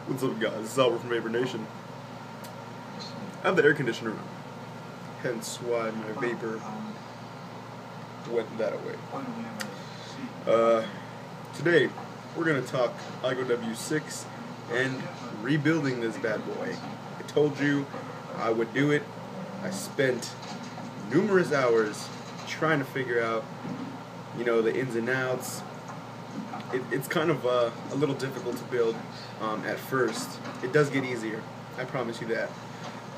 What's up, guys? This is Albert from Vapor Nation. I have the air conditioner on, hence why my vapor went that way. Today, we're going to talk IGO-W6 and rebuilding this bad boy. I told you I would do it. I spent numerous hours trying to figure out, the ins and outs. It's kind of a little difficult to build at first. It does get easier, I promise you that.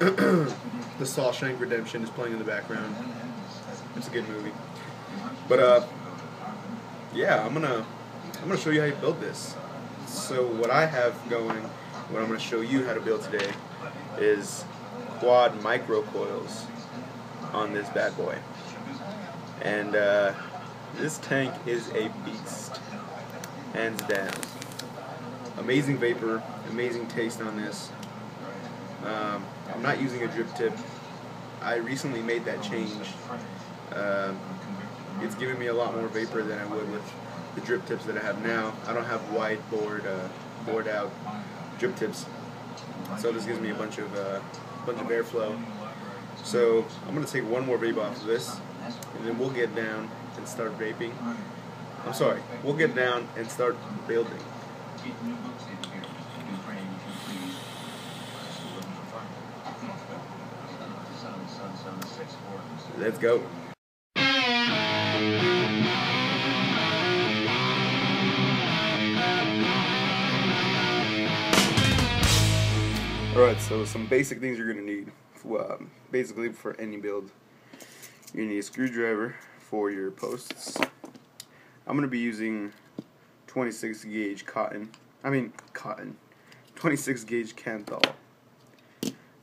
The Shawshank Redemption is playing in the background. It's a good movie. But yeah, I'm gonna show you how you build this. So what I have going, what I'm gonna show you how to build today, is quad microcoils on this bad boy. And this tank is a beast, hands down. Amazing vapor, amazing taste on this. I'm not using a drip tip. I recently made that change. It's giving me a lot more vapor than I would with the drip tips that I have now. I don't have wide bored out drip tips, so this gives me a bunch of airflow. So I'm gonna take one more vape off of this, and then we'll get down and start vaping. We'll get down and start building. Let's go. Alright, so some basic things you're going to need, basically for any build. You're going to need a screwdriver for your posts. I'm going to be using 26 gauge 26 gauge Kanthal.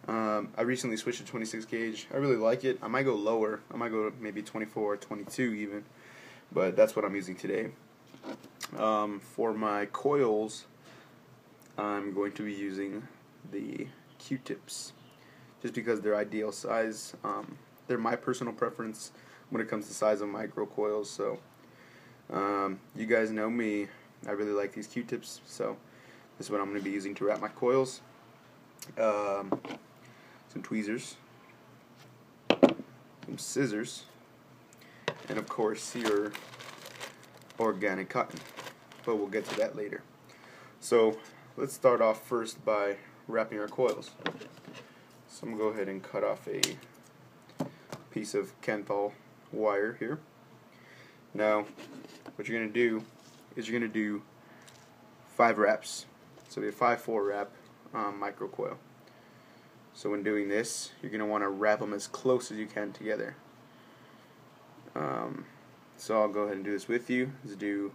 I recently switched to 26 gauge. I really like it. I might go lower. I might go to maybe 24 or 22 even, but that's what I'm using today. For my coils, I'm going to be using the Q-tips, just because they're ideal size. They're my personal preference when it comes to size of microcoils. So you guys know me. I really like these Q-tips, so this is what I'm going to be using to wrap my coils. Some tweezers, some scissors, and of course your organic cotton, but we'll get to that later. So let's start off first by wrapping our coils. So I'm going to go ahead and cut off a piece of Kanthal wire here. Now what you're going to do is you're going to do 5 wraps. So it'll be a 5-4 wrap microcoil. So when doing this, you're going to want to wrap them as close as you can together. So I'll go ahead and do this with you. Let's do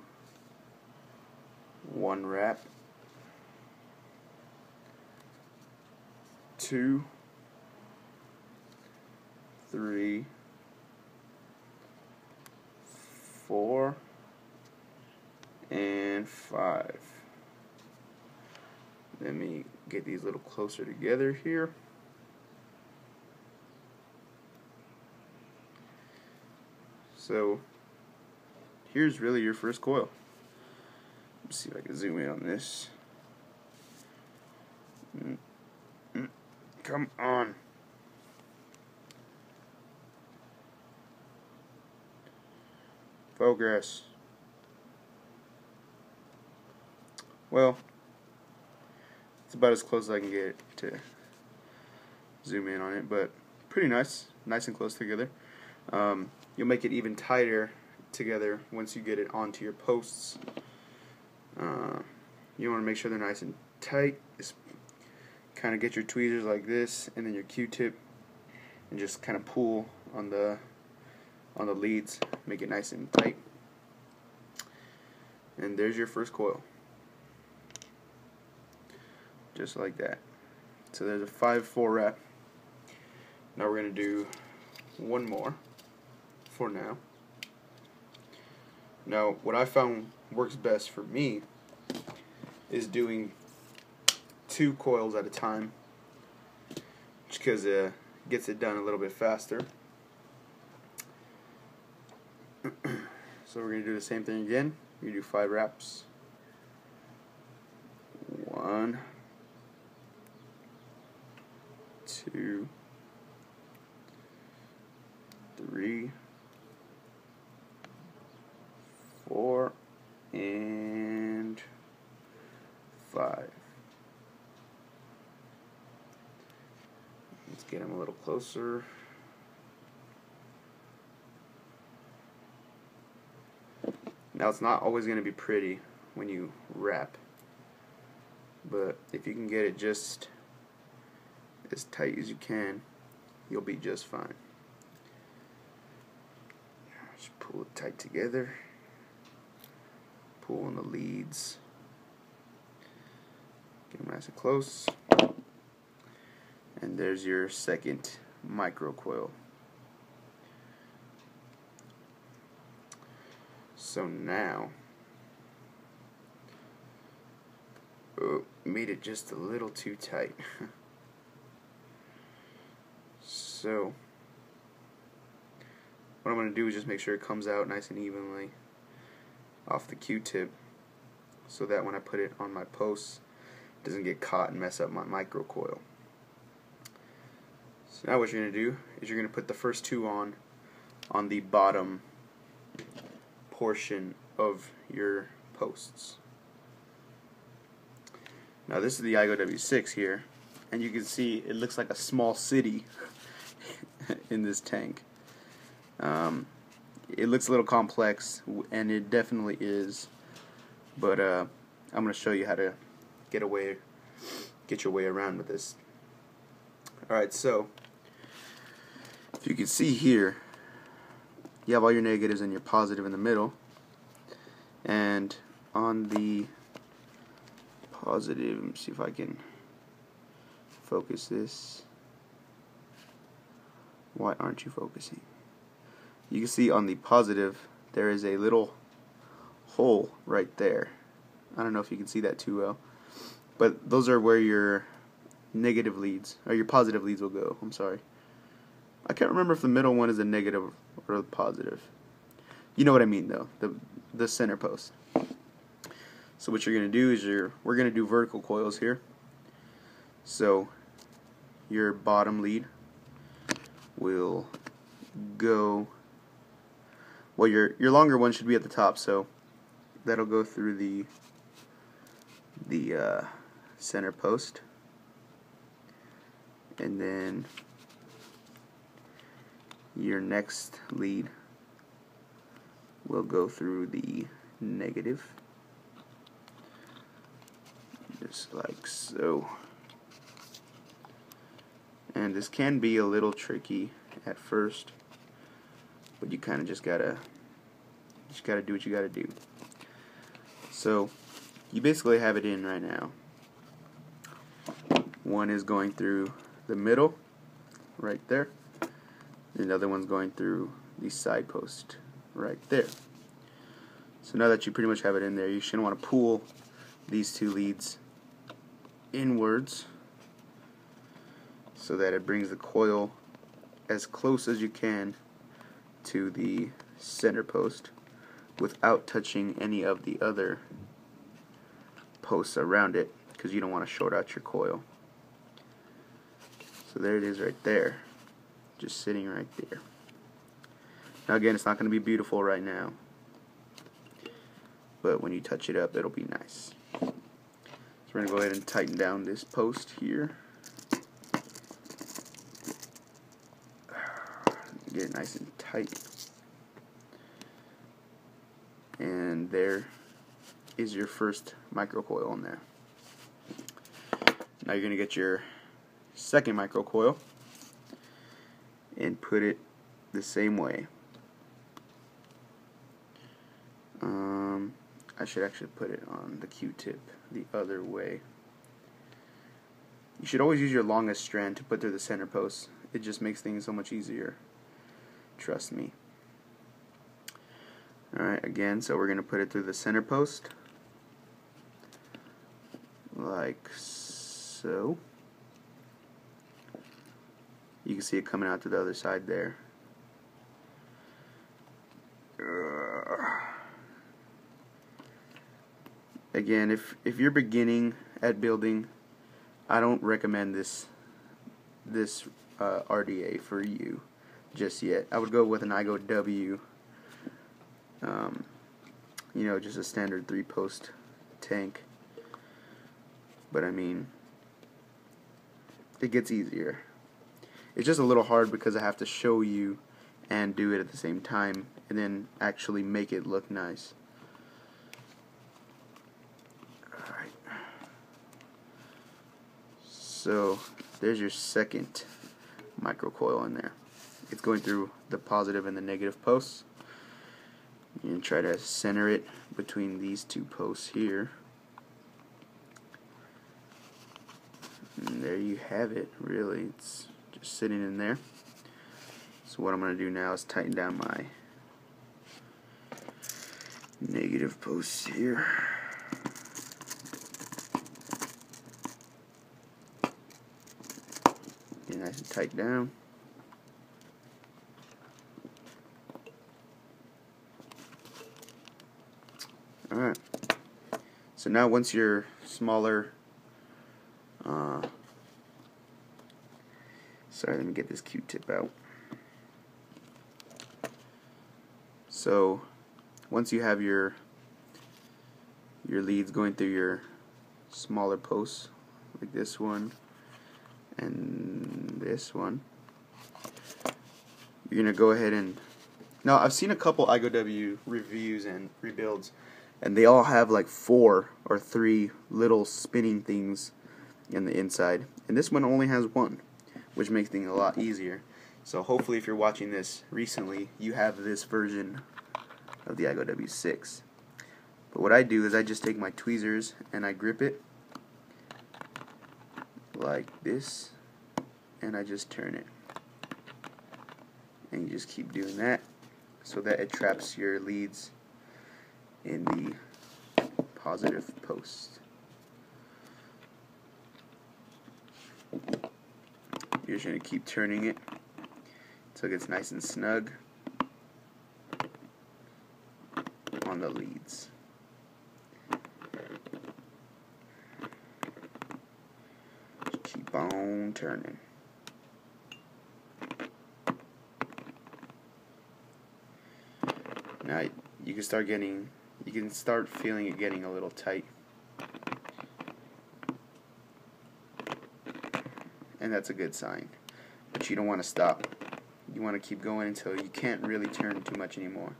1 wrap, 2, 3, 4, and 5. Let me get these a little closer together here. So here's really your first coil. Let's see if I can zoom in on this. Come on. Focus. Well, it's about as close as I can get it to zoom in on it, but pretty nice and close together. You'll make it even tighter together once you get it onto your posts. You want to make sure they're nice and tight. Just kind of get your tweezers like this, and then your Q-tip, and just kind of pull on the leads, make it nice and tight. And there's your first coil, just like that. So there's a 5-4 wrap. Now we're going to do one more for now. Now what I found works best for me is doing 2 coils at a time, just because it gets it done a little bit faster. So So we're going to do the same thing again. You do 5 wraps. 1, 2, 3, 4, and 5. Let's get him a little closer. Now it's not always going to be pretty when you wrap, but if you can get it just as tight as you can, you'll be just fine. Just pull it tight together, pull on the leads, get them nice and close, and there's your second microcoil. So now, made it just a little too tight. So what I'm going to do is just make sure it comes out nice and evenly off the Q-tip, so that when I put it on my post, it doesn't get caught and mess up my microcoil. So now what you're going to do is you're going to put the first 2 on the bottom portion of your posts. Now this is the IGO-W6 here, and you can see it looks like a small city in this tank. It looks a little complex, and it definitely is, but I'm going to show you how to get your way around with this. Alright, so if you can see here, you have all your negatives and your positive in the middle, and on the positive, let me see if I can focus this. Why aren't you focusing? You can see on the positive there is a little hole right there. I don't know if you can see that too well, but those are where your negative leads, or your positive leads, will go. I'm sorry, I can't remember if the middle one is a negative or a positive. You know what I mean though, the center post. So what you're going to do is we're going to do vertical coils here. So your bottom lead will go, well, your longer one should be at the top, so that'll go through the center post, and then your next lead will go through the negative, just like so. And this can be a little tricky at first, but you kind of just gotta do what you gotta do. So you basically have it in right now. One is going through the middle right there, and the other one's going through the side post right there. So now that you pretty much have it in there, you should want to pull these 2 leads inwards so that it brings the coil as close as you can to the center post without touching any of the other posts around it, because you don't want to short out your coil. So there it is right there, just sitting right there. Now again, it's not going to be beautiful right now, but when you touch it up, it'll be nice. So we're going to go ahead and tighten down this post here. Get it nice and tight. And there is your first microcoil in there. Now you're going to get your second microcoil and put it the same way. I should actually put it on the Q-tip the other way. You should always use your longest strand to put through the center post. It just makes things so much easier. Trust me. Alright, again, so we're going to put it through the center post, like so. You can see it coming out to the other side there. again, if you're beginning at building, I don't recommend this RDA for you just yet. I would go with an IGO-W, just a standard 3-post tank. But I mean, it gets easier. It's just a little hard because I have to show you and do it at the same time, and then actually make it look nice. Alright. So there's your second microcoil in there. It's going through the positive and the negative posts. And try to center it between these two posts here. And there you have it, really. It's just sitting in there. So what I'm going to do now is tighten down my negative posts here. Get nice and tight down. Alright. So now once you're smaller, sorry, let me get this Q-tip out. So once you have your leads going through your smaller posts, like this one and this one, you're gonna go ahead and, now I've seen a couple IGO-W reviews and rebuilds, and they all have like 4 or 3 little spinning things in the inside, and this one only has 1, which makes things a lot easier. So hopefully if you're watching this recently, you have this version of the IGO-W6. But what I do is I just take my tweezers and I grip it like this, and I just turn it. And you just keep doing that so that it traps your leads in the positive post. You're just going to keep turning it until it gets nice and snug on the leads. Just keep on turning. Now you can start feeling it getting a little tight. And that's a good sign. But you don't want to stop. You want to keep going until you can't really turn too much anymore.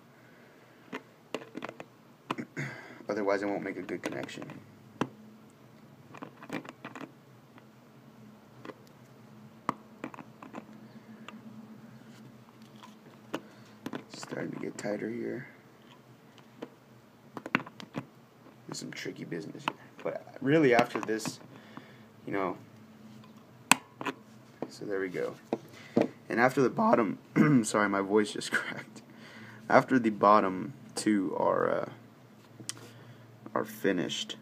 Otherwise it won't make a good connection. It's starting to get tighter here. There's some tricky business here. But really after this, so there we go. And after the bottom, sorry, my voice just cracked. After the bottom 2 are finished,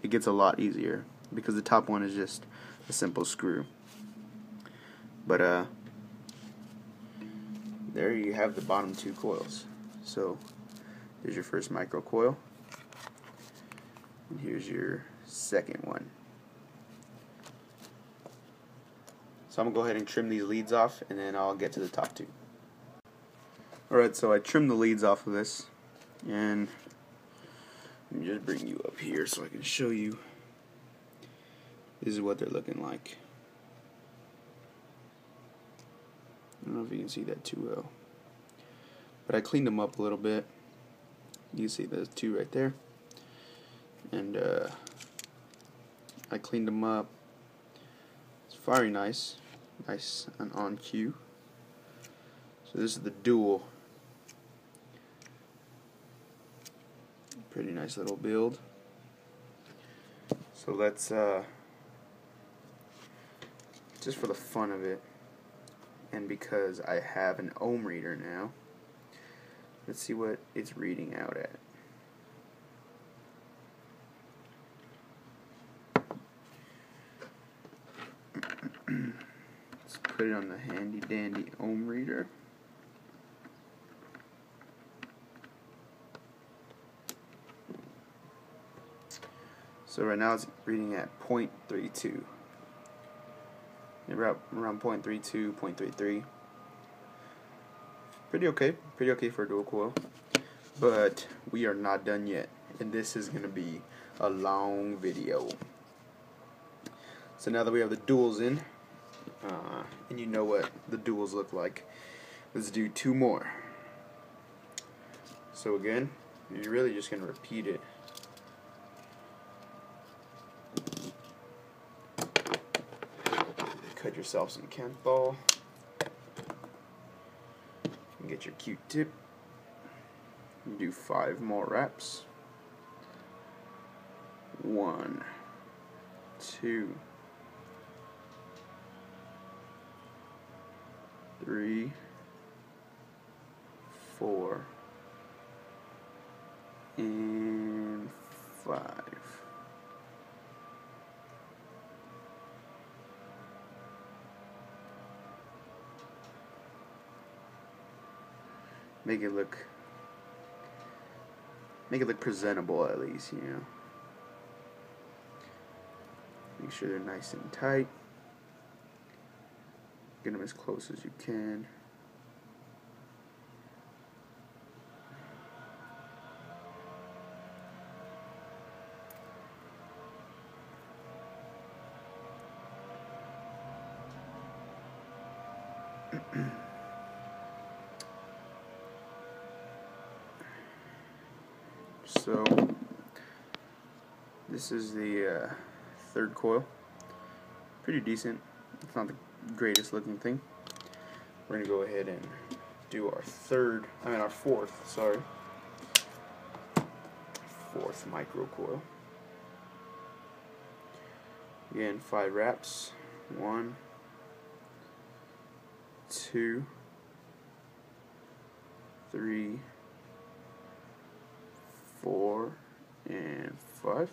it gets a lot easier because the top one is just a simple screw. But there you have the bottom 2 coils. So here's your first microcoil, and here's your second one. So I'm going to go ahead and trim these leads off, and then I'll get to the top 2. Alright, so I trimmed the leads off of this, and let me just bring you up here so I can show you. This is what they're looking like. I don't know if you can see that too well, but I cleaned them up a little bit. You can see those 2 right there, and I cleaned them up. It's very nice and on cue. So this is the dual. Pretty nice little build. So let's just for the fun of it, and because I have an ohm reader now, let's see what it's reading out at. Let's put it on the handy dandy ohm reader. So right now it's reading at 0.32. Around 0.32, 0.33. Pretty okay for a dual coil. But we are not done yet, and this is going to be a long video. So now that we have the duals in, and you know what the duals look like, let's do two more. So again, you're really just going to repeat it. Cut yourself some Kenthal. Get your Q-tip. Do 5 more wraps. 1, 2, 3, 4, and 5. Make it look presentable, at least, you know. Make sure they're nice and tight. Get them as close as you can. So this is the third coil. Pretty decent. It's not the greatest looking thing. We're gonna go ahead and do our fourth microcoil. Again, 5 wraps. 1, 2, 3, 4, and 5.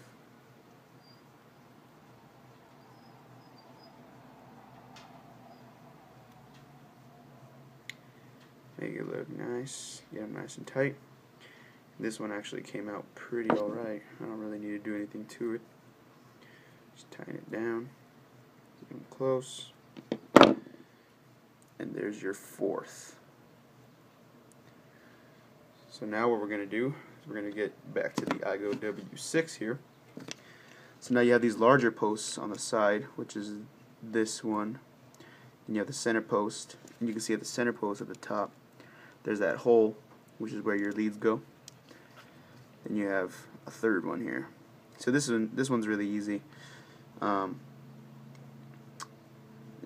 Make it look nice. Get them nice and tight. This one actually came out pretty alright. I don't really need to do anything to it. Just tighten it down. Get them close. And there's your fourth. So now what we're going to do is we're going to get back to the IGO-W6 here. So now you have these larger posts on the side, which is this one. And you have the center post. And you can see at the center post at the top, there's that hole, which is where your leads go. Then you have a third one here. So this one's really easy. Yeah,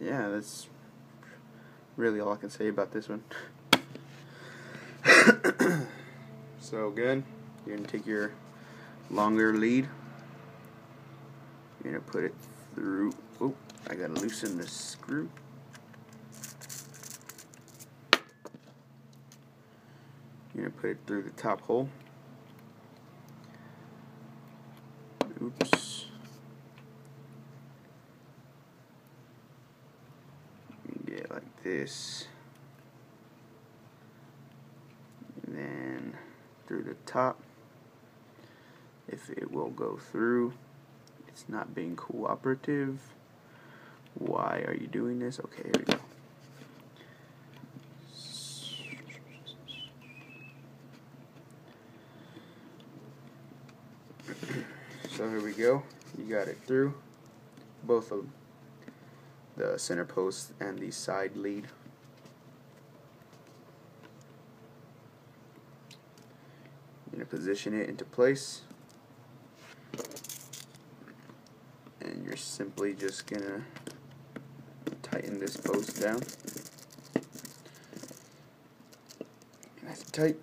that's really all I can say about this one. So again, you're going to take your longer lead. You're going to put it through. Oh, I got to loosen this screw. You're going to put it through the top hole. Oops. Get it like this. And then through the top. If it will go through. It's not being cooperative. Why are you doing this? Okay, here we go. So here we go. You got it through both of the center post and the side lead. You're going to position it into place, and you're simply just going to tighten this post down. Nice and tight.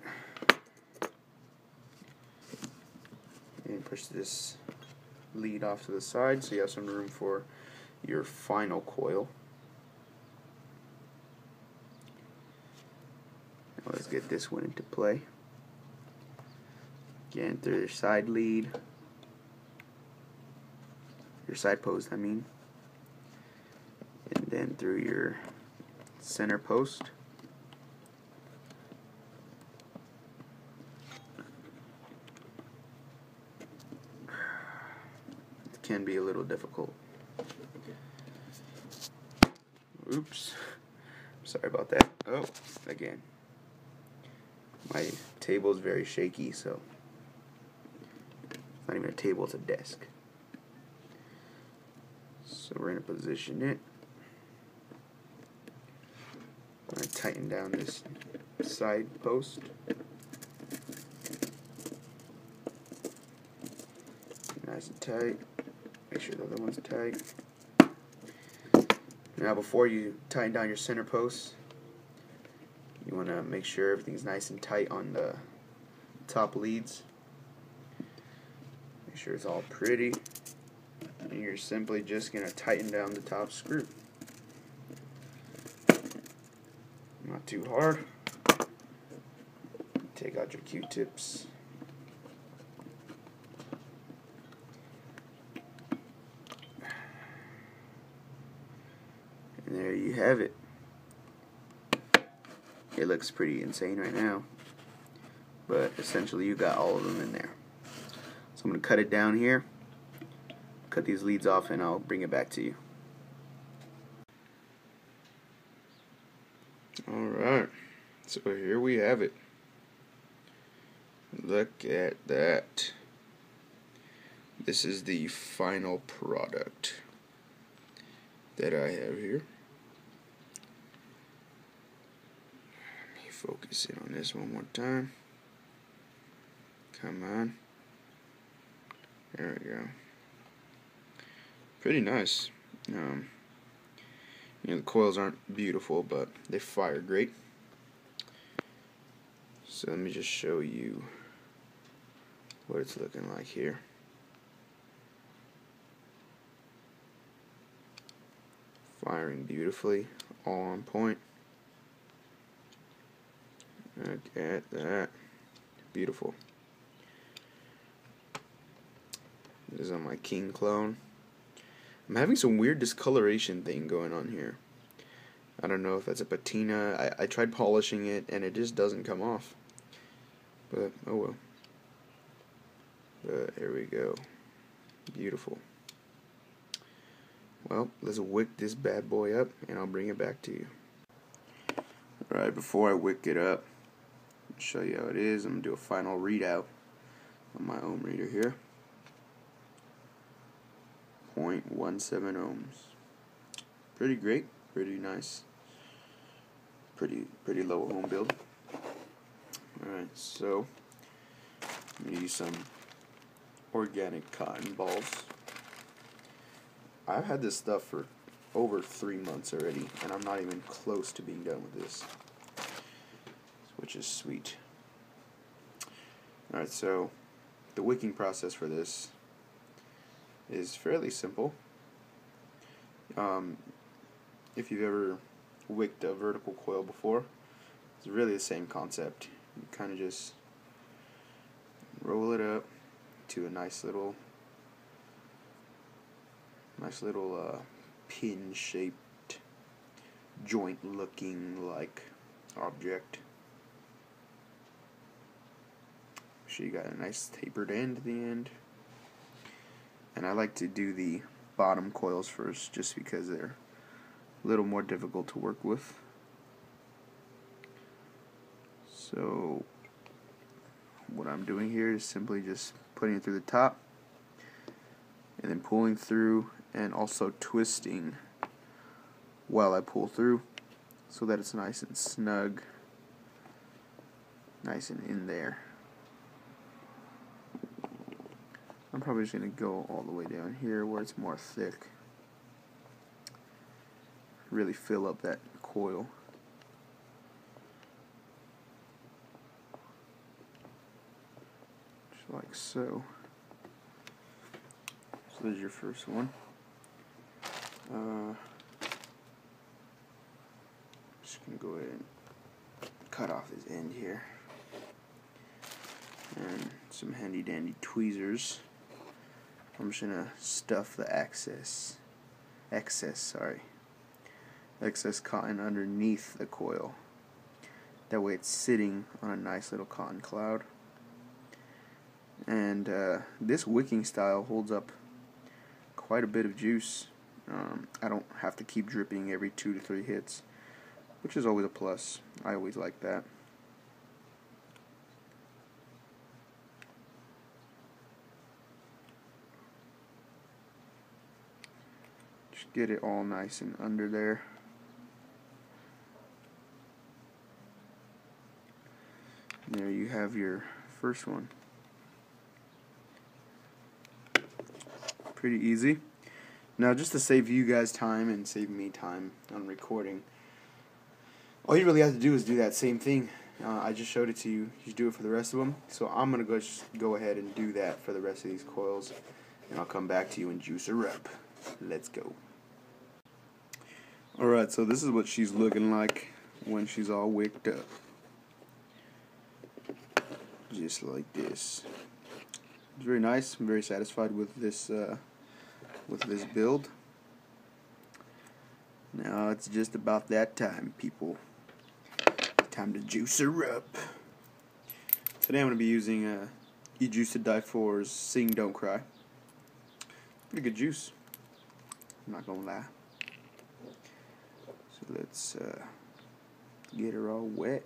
And push this lead off to the side so you have some room for your final coil. Now let's get this one into play. Again, through your side lead, your side post, I mean, and then through your center post. can be a little difficult. Oops. Sorry about that. Oh, again. My table is very shaky, so it's not even a table, it's a desk. So we're going to position it. I'm going to tighten down this side post. Nice and tight. Make sure the other one's tight. Now before you tighten down your center post, you want to make sure everything's nice and tight on the top leads. Make sure it's all pretty. And you're simply just going to tighten down the top screw. Not too hard. Take out your Q-tips. And there you have it. It looks pretty insane right now, but essentially you got all of them in there. So I'm going to cut it down here, cut these leads off, and I'll bring it back to you. Alright, so here we have it. Look at that. This is the final product that I have here. Let me focus in on this one more time. Come on. There we go. Pretty nice. You know, the coils aren't beautiful, but they fire great. So let me just show you what it's looking like here. Firing beautifully, all on point. Look at that. Beautiful. This is on my King clone. I'm having some weird discoloration thing going on here. I don't know if that's a patina. I tried polishing it and it just doesn't come off. But, oh well. But, here we go. Beautiful. Well, let's wick this bad boy up and I'll bring it back to you. Alright, before I wick it up, I'll show you how it is. I'm going to do a final readout on my ohm reader here. 0.17 ohms. Pretty great, pretty nice. Pretty low ohm build. Alright, so I'm going to use some organic cotton balls. I've had this stuff for over 3 months already, and I'm not even close to being done with this, which is sweet. Alright, so the wicking process for this is fairly simple. If you've ever wicked a vertical coil before, it's really the same concept. You kind of just roll it up to a nice little pin-shaped, joint-looking like object. So you got a nice tapered end at the end. And I like to do the bottom coils first just because they're a little more difficult to work with. So what I'm doing here is simply just putting it through the top and then pulling through and also twisting while I pull through so that it's nice and snug, nice and in there. I'm probably just going to go all the way down here where it's more thick. Really fill up that coil. Just like so. So there's your first one. Just going to go ahead and cut off this end here. And some handy dandy tweezers. I'm just gonna stuff the excess cotton underneath the coil. That way it's sitting on a nice little cotton cloud. And this wicking style holds up quite a bit of juice. I don't have to keep dripping every 2 to 3 hits, which is always a plus. I always like that. Just get it all nice and under there. There you have your first one. Pretty easy. Now, just to save you guys time and save me time on recording, all you really have to do is do that same thing. I just showed it to you. You should do it for the rest of them. So I'm going to go ahead and do that for the rest of these coils, and I'll come back to you and juice her up. Let's go. Alright, so this is what she's looking like when she's all wicked up. Just like this. It's very nice. I'm very satisfied with this build. Now it's just about that time, people. Time to juice her up. Today I'm going to be using IGO-W6's Sing Don't Cry. Pretty good juice, I'm not going to lie. So let's get her all wet.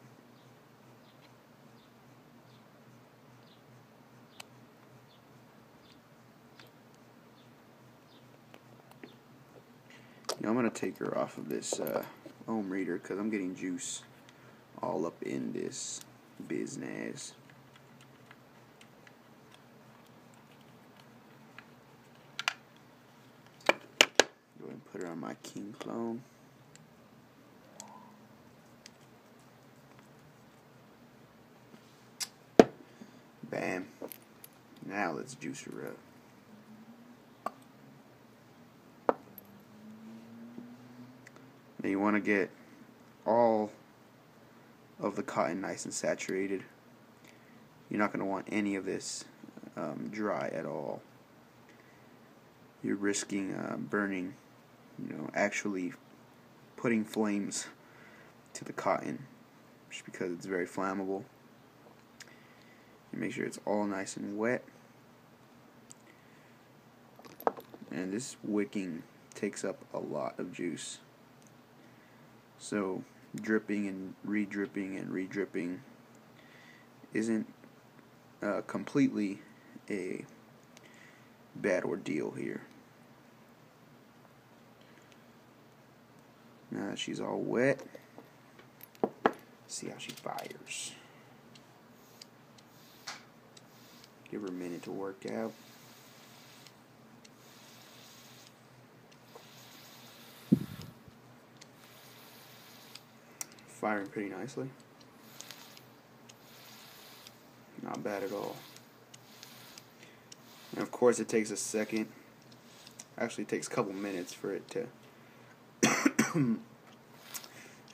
Now I'm going to take her off of this ohm reader because I'm getting juice all up in this business. Go ahead and put her on my king clone. Bam. Now let's juice her up. Now you want to get all of the cotton nice and saturated. You're not going to want any of this dry at all. You're risking burning, actually putting flames to the cotton, just because it's very flammable. You make sure it's all nice and wet. And this wicking takes up a lot of juice. So dripping and re-dripping isn't completely a bad ordeal here. Now that she's all wet, see how she fires. Give her a minute to work out. Firing pretty nicely. Not bad at all. And of course it takes a second. Actually it takes a couple minutes for it to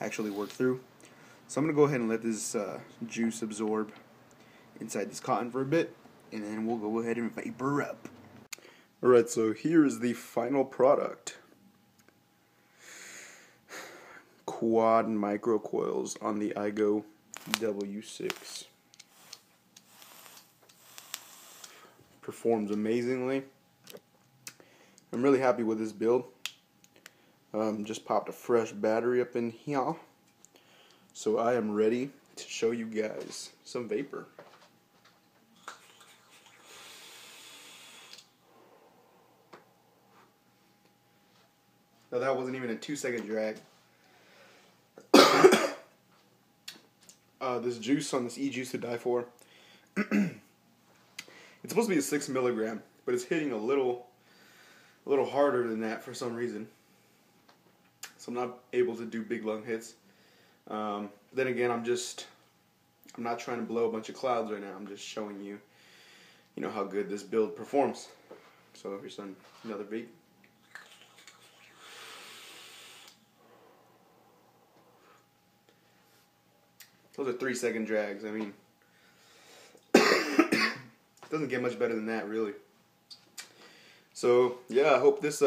actually work through. So I'm going to go ahead and let this juice absorb inside this cotton for a bit, and then we'll go ahead and vapor up. Alright, so here is the final product. Quad microcoils on the IGO-W6. Performs amazingly. I'm really happy with this build. Just popped a fresh battery up in here, so I am ready to show you guys some vapor. Now that wasn't even a 2-second drag. This juice on this IGO-W6, it's supposed to be a 6 milligram, but it's hitting a little harder than that for some reason. So I'm not able to do big lung hits. Then again, I'm not trying to blow a bunch of clouds right now. I'm just showing you, how good this build performs. So here's another beat. Those are 3-second drags. I mean, it doesn't get much better than that, really. So yeah, I hope this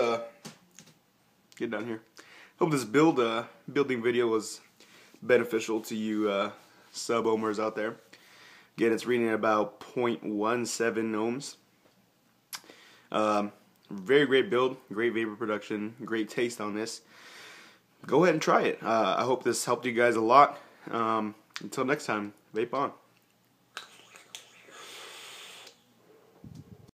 get down here. Hope this building video was beneficial to you sub-ohmers out there. Again, it's reading at about 0.17 ohms. very great build, great vapor production, great taste on this. Go ahead and try it. I hope this helped you guys a lot. Until next time, vape on.